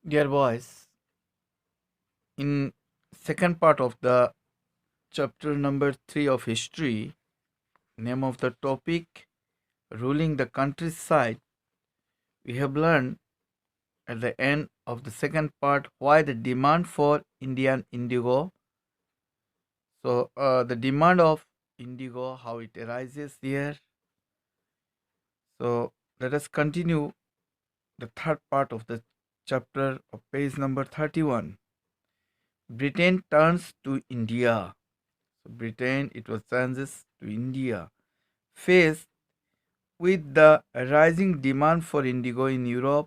Dear boys, in second part of the chapter number 3 of history, name of the topic ruling the countryside, we have learned at the end of the second part why the demand for Indian indigo. So the demand of indigo, how it arises here. So let us continue the third part of the chapter of page number 31. Britain turns to India. So Britain, it was changes to India. Faced with the rising demand for indigo in Europe,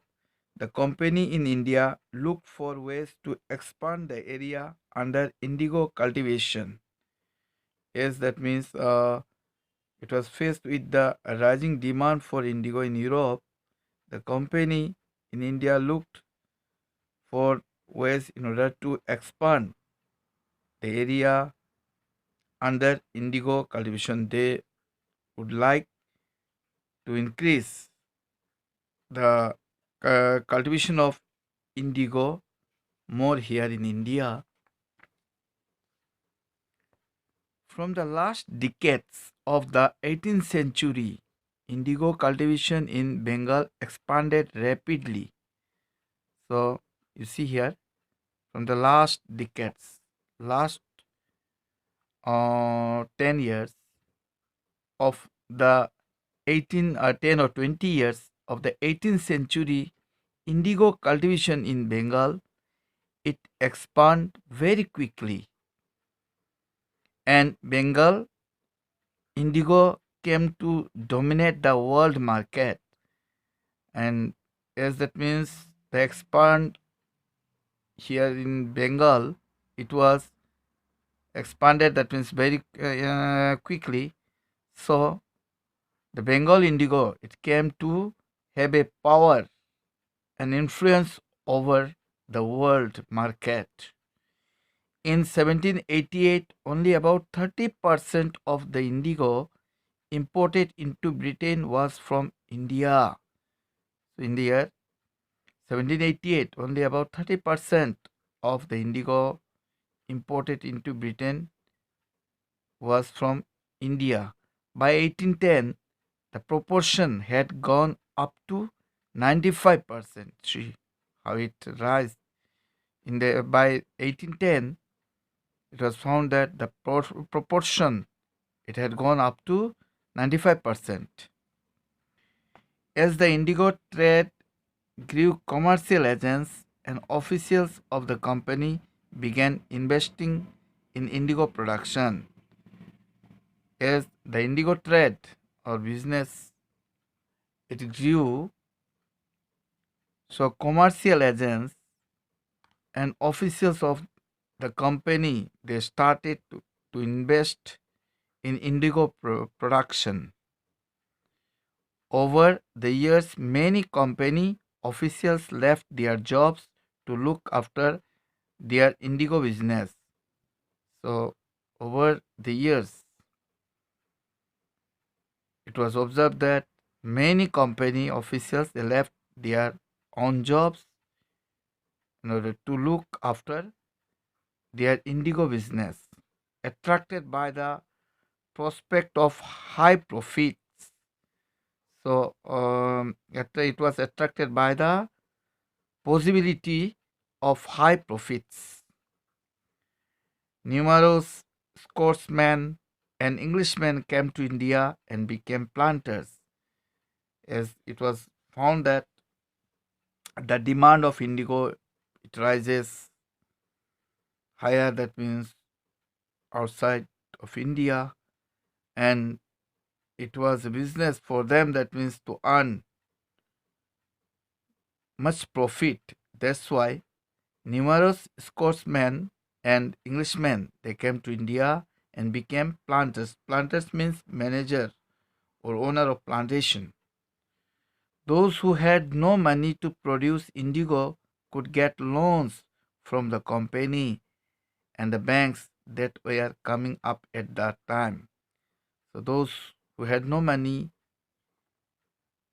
the company in India looked for ways to expand the area under indigo cultivation. Yes, that means it was faced with the rising demand for indigo in Europe. The company in India looked for ways in order to expand the area under indigo cultivation. They would like to increase the cultivation of indigo more here in India. From the last decades of the 18th century, indigo cultivation in Bengal expanded rapidly. So, you see here, from the last decades, last 10 years of the 10 or 20 years of the 18th century, indigo cultivation in Bengal, it expand very quickly, and Bengal indigo came to dominate the world market. And as that means the expand here in Bengal, it was expanded, that means very quickly. So the Bengal indigo, it came to have a power and influence over the world market. In 1788, only about 30% of the indigo imported into Britain was from India. So in the year 1788, only about 30% of the indigo imported into Britain was from India. By 1810, the proportion had gone up to 95%. See how it rise. By 1810, it was found that the proportion, it had gone up to 95%. As the indigo trade grew, commercial agents and officials of the company began investing in indigo production. As the indigo trade or business, it grew, so commercial agents and officials of the company, they started to invest in indigo production. Over the years, many company officials left their jobs to look after their indigo business. So, over the years, it was observed that many company officials, they left their own jobs in order to look after their indigo business, attracted by the prospect of high profits. So, it was attracted by the possibility of high profits. Numerous Scotsmen and Englishmen came to India and became planters, as it was found that the demand of indigo, it rises higher, that means outside of India, and it was a business for them, that means to earn much profit. That's why numerous Scotsmen and Englishmen, they came to India and became planters. Planters means manager or owner of plantation. Those who had no money to produce indigo could get loans from the company and the banks that were coming up at that time. So those who had no money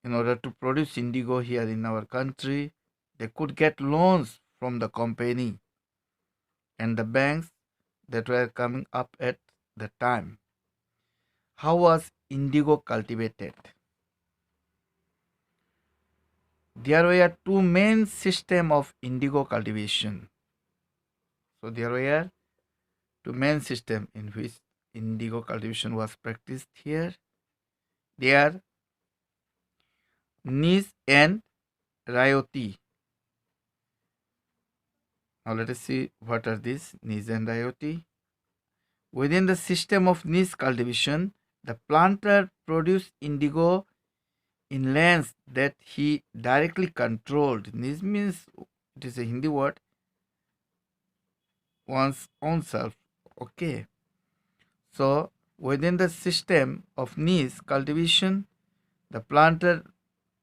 in order to produce indigo here in our country, they could get loans from the company and the banks that were coming up at the time. How was indigo cultivated? There were two main systems of indigo cultivation. So there were two main systems in which indigo cultivation was practiced here. They are niche and rayoti. Now let us see what are these niche and rayoti. Within the system of niche cultivation, the planter produced indigo in lands that he directly controlled. Niche means, it is a Hindi word, one's own self. Okay. So within the system of niche cultivation, the planter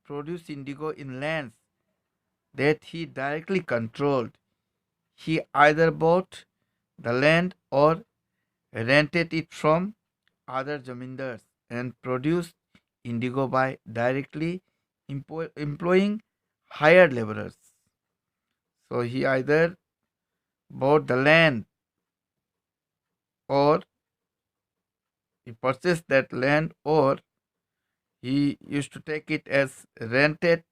produced indigo in lands that he directly controlled. He either bought the land or rented it from other zamindars and produced indigo by directly employing hired laborers. So he either bought the land or he purchased that land or he used to take it as rented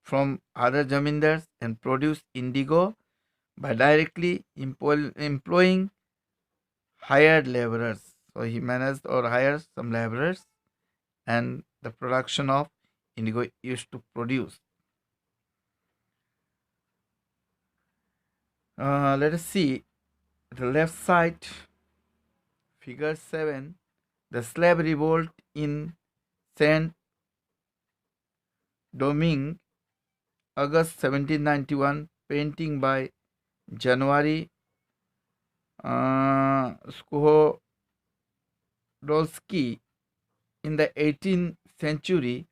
from other zamindars and produce indigo by directly employing hired laborers. So he managed or hired some laborers and the production of indigo used to produce. Let us see the left side, figure 7, the slave revolt in Saint Domingue, August 1791, painting by January Skhodolsky. In the 18th century,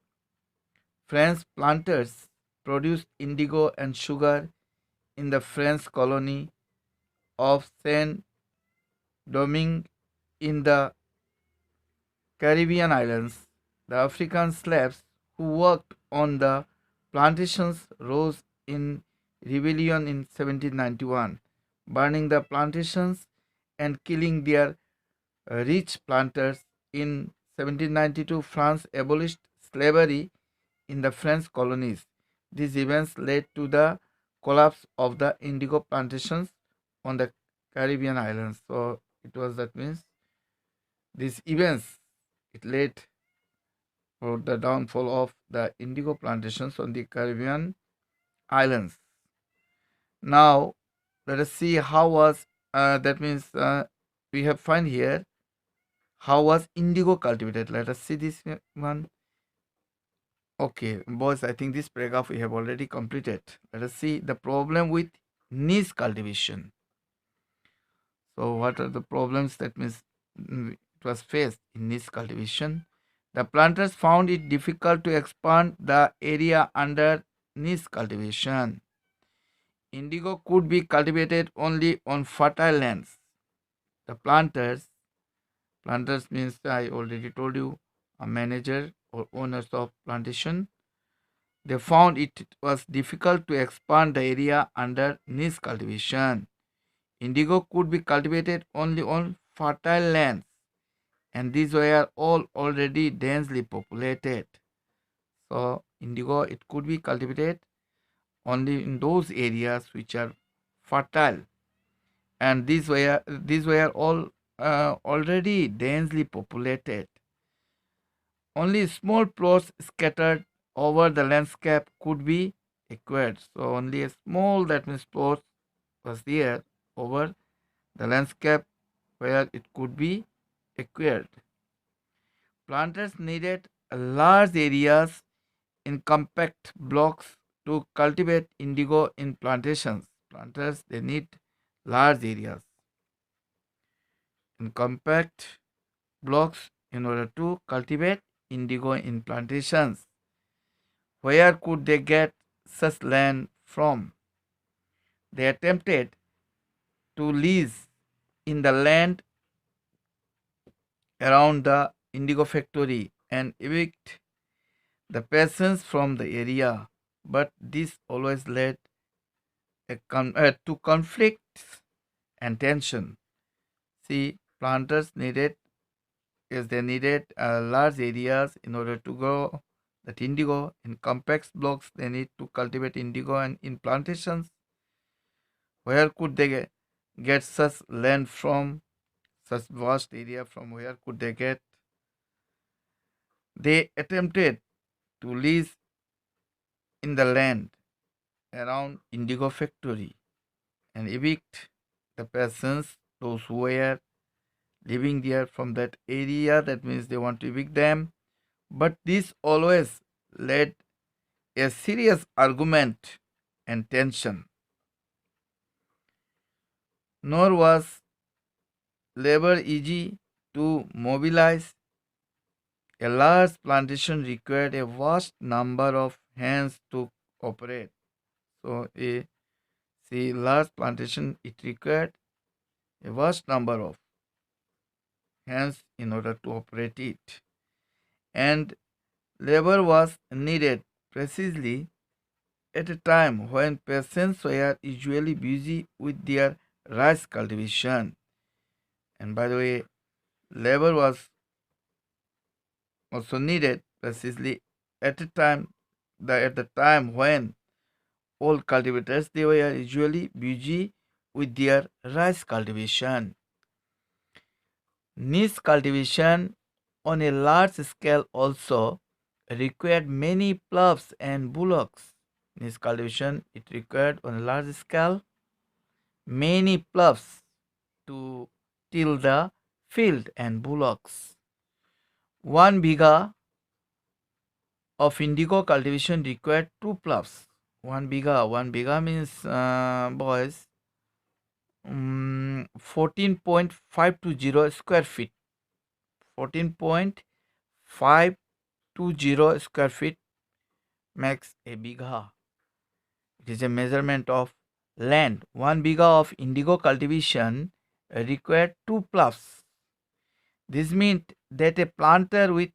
French planters produced indigo and sugar in the French colony of Saint Domingue in the Caribbean islands. The African slaves who worked on the plantations rose in rebellion in 1791, burning the plantations and killing their rich planters. In 1792, France abolished slavery in the French colonies. These events led to the collapse of the indigo plantations on the Caribbean islands. So it was, that means, these events, it led for the downfall of the indigo plantations on the Caribbean islands. Now let us see how was that means we have find here how was indigo cultivated. Let us see this one. Okay, boys, I think this paragraph we have already completed. Let us see the problem with niche cultivation. So, what are the problems that means it was faced in niche cultivation? The planters found it difficult to expand the area under niche cultivation. Indigo could be cultivated only on fertile lands. The planters means I already told you, a manager or owners of plantation. They found it was difficult to expand the area under niche cultivation. Indigo could be cultivated only on fertile lands, and these were all already densely populated. So, indigo, it could be cultivated only in those areas which are fertile, and these were all already densely populated. Only small plots scattered over the landscape could be acquired. So only a small, that means, plot was there over the landscape where it could be acquired. Planters needed large areas in compact blocks to cultivate indigo in plantations. Planters, they need large areas in compact blocks in order to cultivate indigo in plantations. Where could they get such land from? They attempted to lease in the land around the Indigo Factory and evict the peasants from the area, but this always led to conflicts and tension. See, planters needed is they needed large areas in order to grow that indigo. In complex blocks, they need to cultivate indigo, and in plantations, where could they get such land from? Such vast area from where could they get? They attempted to lease in the land around Indigo Factory and evict the peasants, those who were living there from that area. That means they want to evict them. But this always led a serious argument and tension. Nor was labor easy to mobilize. A large plantation required a vast number of hands to operate. So, large plantation it required a vast number of hands in order to operate it, and labor was needed precisely at a time when peasants were usually busy with their rice cultivation. And by the way, labor was also needed precisely at a time at the time when all cultivators they were usually busy with their rice cultivation. Niche cultivation on a large scale also required many ploughs and bullocks. Niche cultivation it required on a large scale many ploughs to till the field and bullocks. 1 bighá of indigo cultivation required 2 ploughs. 1 bighá means boys 14.520 square feet. 14.520 square feet makes a bighá. It is a measurement of land. 1 bighá of indigo cultivation required 2 ploughs. This meant that a planter with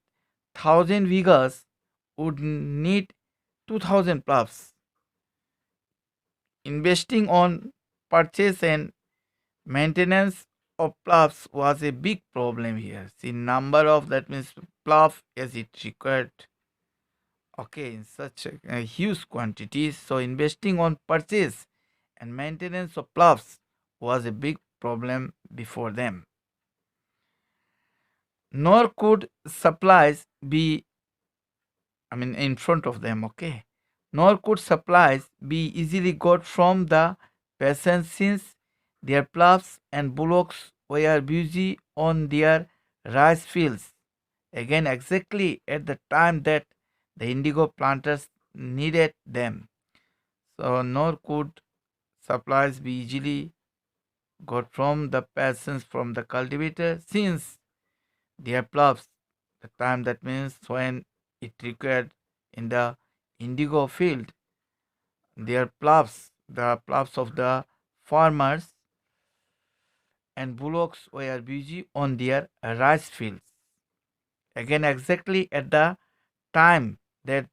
1,000 bighás would need 2,000 ploughs. Investing on purchase and maintenance of ploughs was a big problem here. See, number of that means plough as it required. Okay, in such a huge quantities. So investing on purchase and maintenance of ploughs was a big problem before them. Nor could supplies be, in front of them, okay. Nor could supplies be easily got from the peasants since their ploughs and bullocks were busy on their rice fields. Again, exactly at the time that the indigo planters needed them. So, nor could supplies be easily got from the peasants from the cultivator since their ploughs, the time that means when it required in the indigo field, their ploughs, the ploughs of the farmers and bullocks were busy on their rice fields. Again, exactly at the time that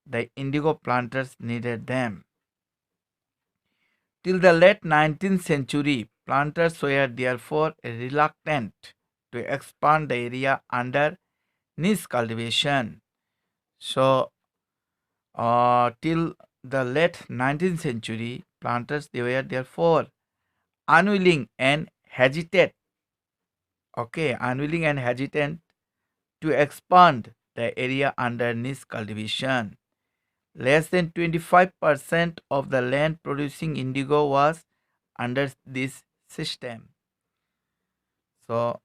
the indigo planters needed them. Till the late 19th century, planters were therefore reluctant to expand the area under niche cultivation. So, till the late 19th century, planters they were therefore unwilling and hesitant, unwilling and hesitant to expand the area under niche cultivation. Less than 25% of the land producing indigo was under this system. So,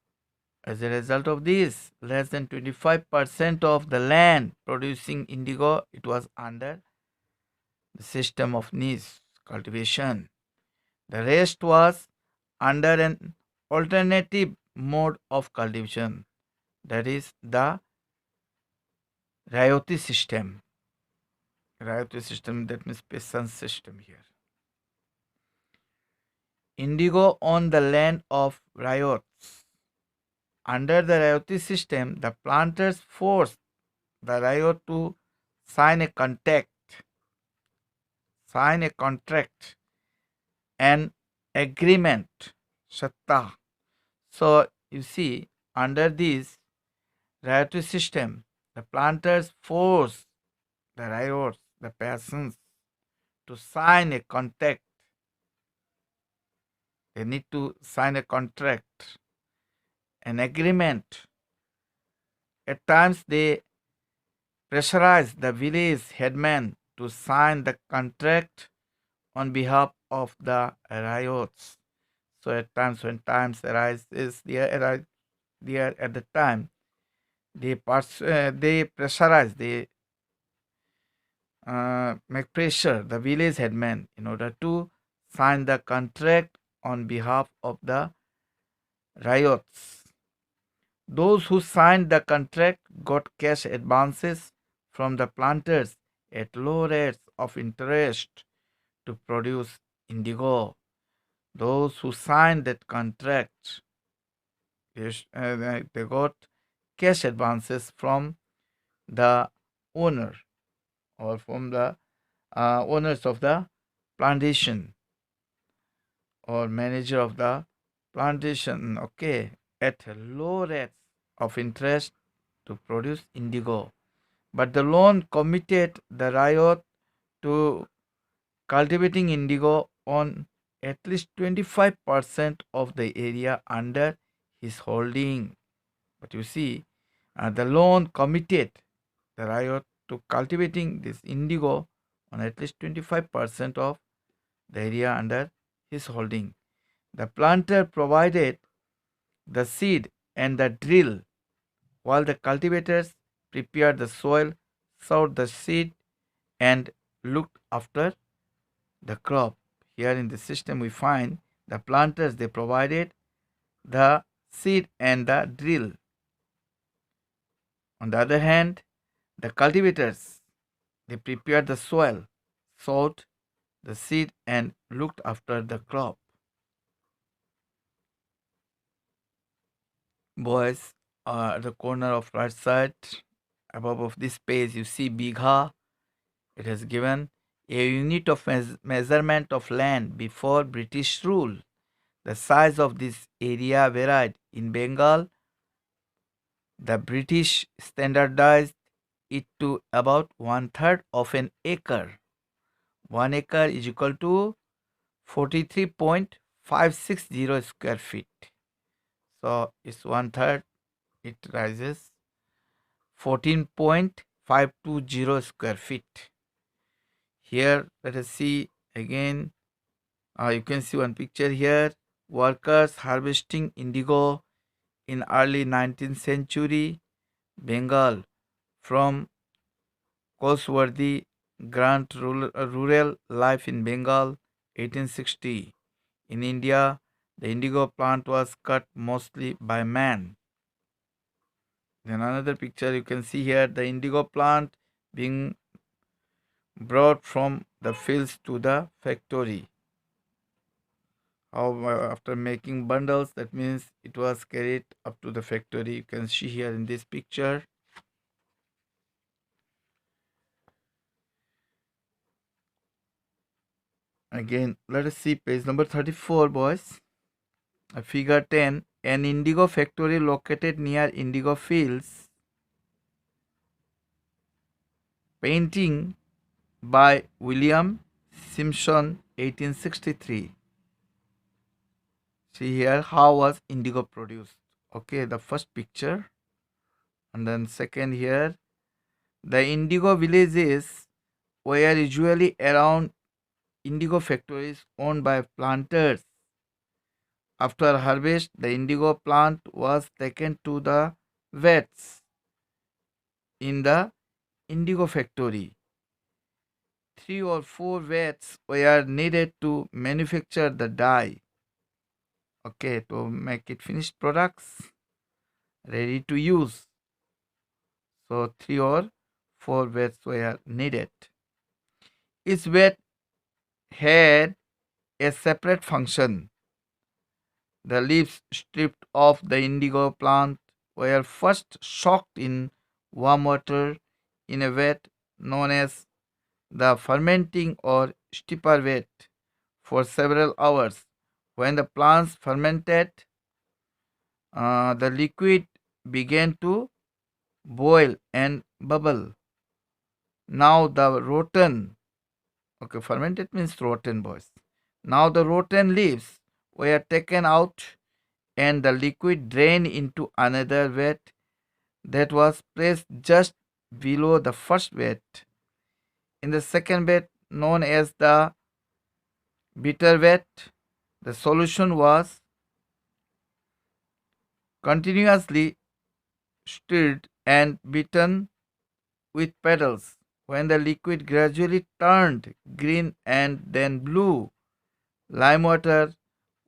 as a result of this, less than 25% of the land producing indigo it was under the system of niche cultivation. The rest was under an alternative mode of cultivation, that is the Rayoti system. Rayoti system, that means peasant system here. Indigo on the land of ryots. Under the Rayoti system, the planters forced the ryot to sign a contract an agreement, shatta. So you see, under this riotory system, the planters force the riots, the peasants, to sign a contract. They need to sign a contract, an agreement. At times, they pressurize the village headman to sign the contract on behalf of the riots. So at times, when times arises there at the time, they pressurize, they make pressure the village headman in order to sign the contract on behalf of the riots. Those who signed the contract got cash advances from the planters at low rates of interest to produce indigo. Those who signed that contract, they got cash advances from the owner or from the owners of the plantation or manager of the plantation, okay, at low rates of interest to produce indigo. But the loan committed the riot to cultivating indigo on at least 25% of the area under his holding. But you see, the loan committed the riot to cultivating this indigo on at least 25% of the area under his holding. The planter provided the seed and the drill, while the cultivators prepared the soil, sowed the seed, and looked after the crop. Here in the system, we find the planters they provided the seed and the drill. On the other hand, the cultivators they prepared the soil, sowed the seed, and looked after the crop. Boys, at the corner of right side above of this page, you see bigha. It has given a unit of measurement of land before British rule. The size of this area varied. In Bengal, the British standardized it to about one third of an acre. 1 acre is equal to 43.560 square feet. So it's one third, it rises 14.520 square feet. Here, let us see again. You can see one picture here. Workers harvesting indigo in early 19th century Bengal from Cosworthy Grant Rural Life in Bengal 1860. In India, the indigo plant was cut mostly by man. Then another picture you can see here the indigo plant being brought from the fields to the factory. How after making bundles, that means it was carried up to the factory. You can see here in this picture. Again, let us see page number 34, boys. Figure 10. An indigo factory located near indigo fields. Painting by William Simpson, 1863. See here how was indigo produced. Okay, the first picture. And then second here. The indigo villages were usually around indigo factories owned by planters. After harvest, the indigo plant was taken to the vats in the indigo factory. 3 or 4 vats were needed to manufacture the dye. Okay, to make it finished products ready to use. So 3 or 4 vats were needed. Each vat had a separate function. The leaves stripped off the indigo plant were first soaked in warm water in a vat known as the fermenting or stipper vat. for several hours. When the plants fermented, the liquid began to boil and bubble. Now the rotten, okay, fermented means rotten, boys. Now the rotten leaves were taken out and the liquid drained into another vat that was placed just below the first vat. In the second vat, known as the bitter vat, the solution was continuously stirred and beaten with paddles. When the liquid gradually turned green and then blue, lime water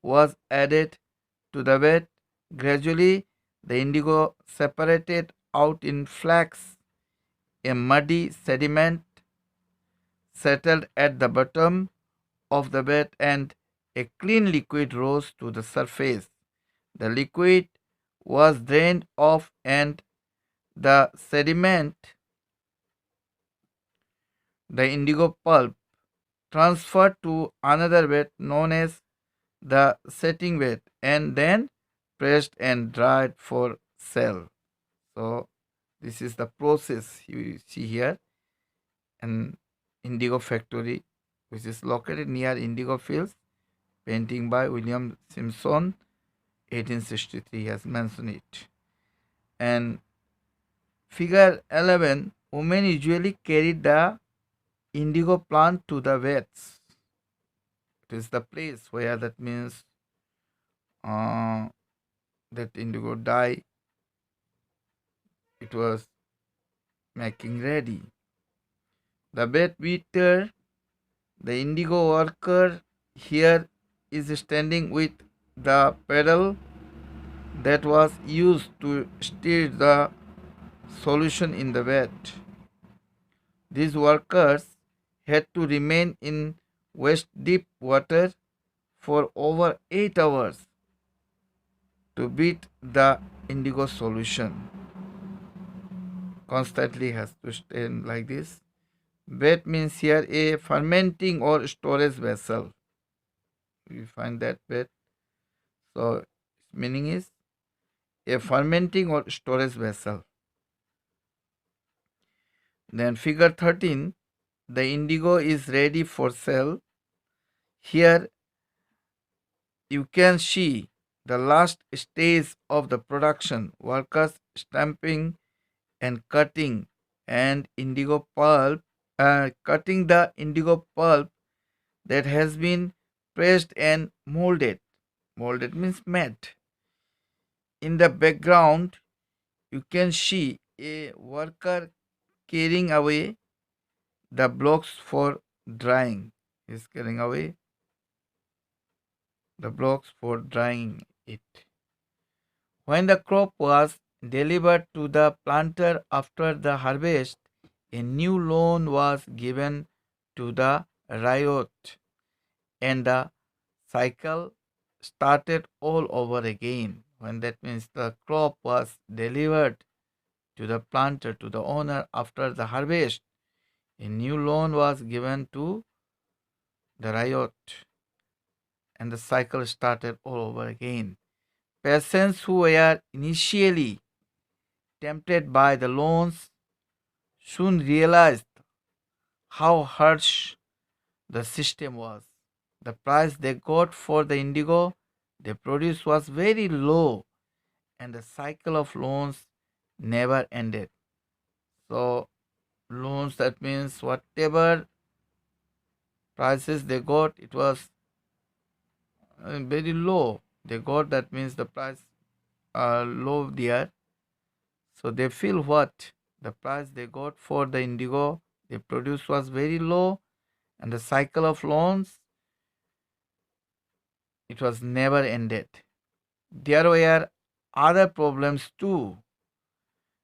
was added to the vat. Gradually, the indigo separated out in flakes. A muddy sediment settled at the bottom of the vat and a clean liquid rose to the surface. The liquid was drained off and the sediment, the indigo pulp, transferred to another vat known as the setting vat and then pressed and dried for sale. So this is the process you see here. An Indigo Factory, which is located near Indigo Fields, painting by William Simpson, 1863 has mentioned it. And figure 11, women usually carry the indigo plant to the vets. It is the place where that means uh, that indigo dye it was making ready. The vet beater, the indigo worker here is standing with the pedal that was used to stir the solution in the vat. These workers had to remain in waist deep water for over 8 hours to beat the indigo solution. Constantly has to stay like this. Vat means here a fermenting or storage vessel. We find that vat. So its meaning is a fermenting or storage vessel. Then figure 13, the indigo is ready for sale. Here you can see the last stage of the production, workers stamping and cutting and indigo pulp, cutting the indigo pulp that has been pressed and molded. Molded means made. In the background, you can see a worker carrying away the blocks for drying. Is carrying away the blocks for drying it. When the crop was delivered to the planter after the harvest, a new loan was given to the riot and the cycle started all over again. When that means the crop was delivered to the planter, to the owner after the harvest, a new loan was given to the riot and the cycle started all over again. Peasants who were initially tempted by the loans soon realized how harsh the system was. The price they got for the indigo they produced was very low, and the cycle of loans never ended. So, loans that means whatever prices they got, it was very low. They got that means the price low there. So they feel what the price they got for the indigo they produced was very low, and the cycle of loans it was never ended. There were other problems too.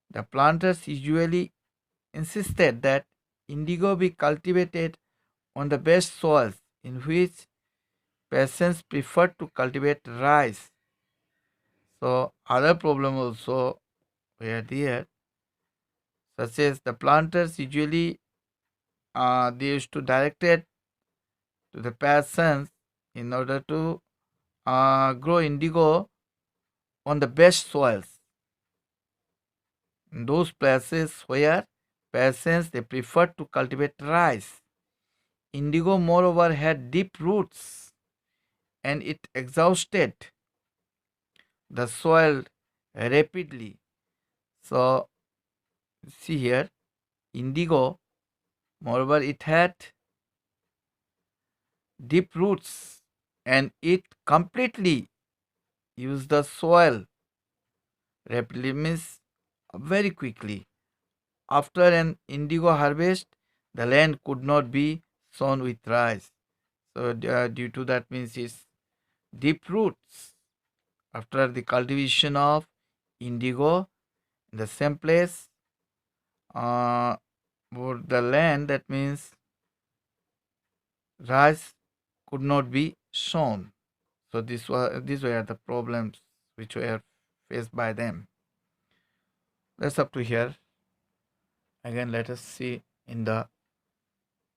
The planters usually insisted that indigo be cultivated on the best soils, in which peasants preferred to cultivate rice. So other problems also were there, such as the planters usually they used to direct it to the peasants in order to grow indigo on the best soils. In those places where peasants they preferred to cultivate rice. Indigo moreover had deep roots and it exhausted the soil rapidly. So see here, indigo moreover it had deep roots and it completely used the soil rapidly means very quickly. After an indigo harvest, the land could not be sown with rice. So due to that means its deep roots. After the cultivation of indigo in the same place, uh, for the land that means rice could not be sown. So these were the problems which were faced by them. That's up to here. Again, let us see in the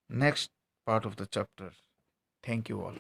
next part of the chapter. Thank you all.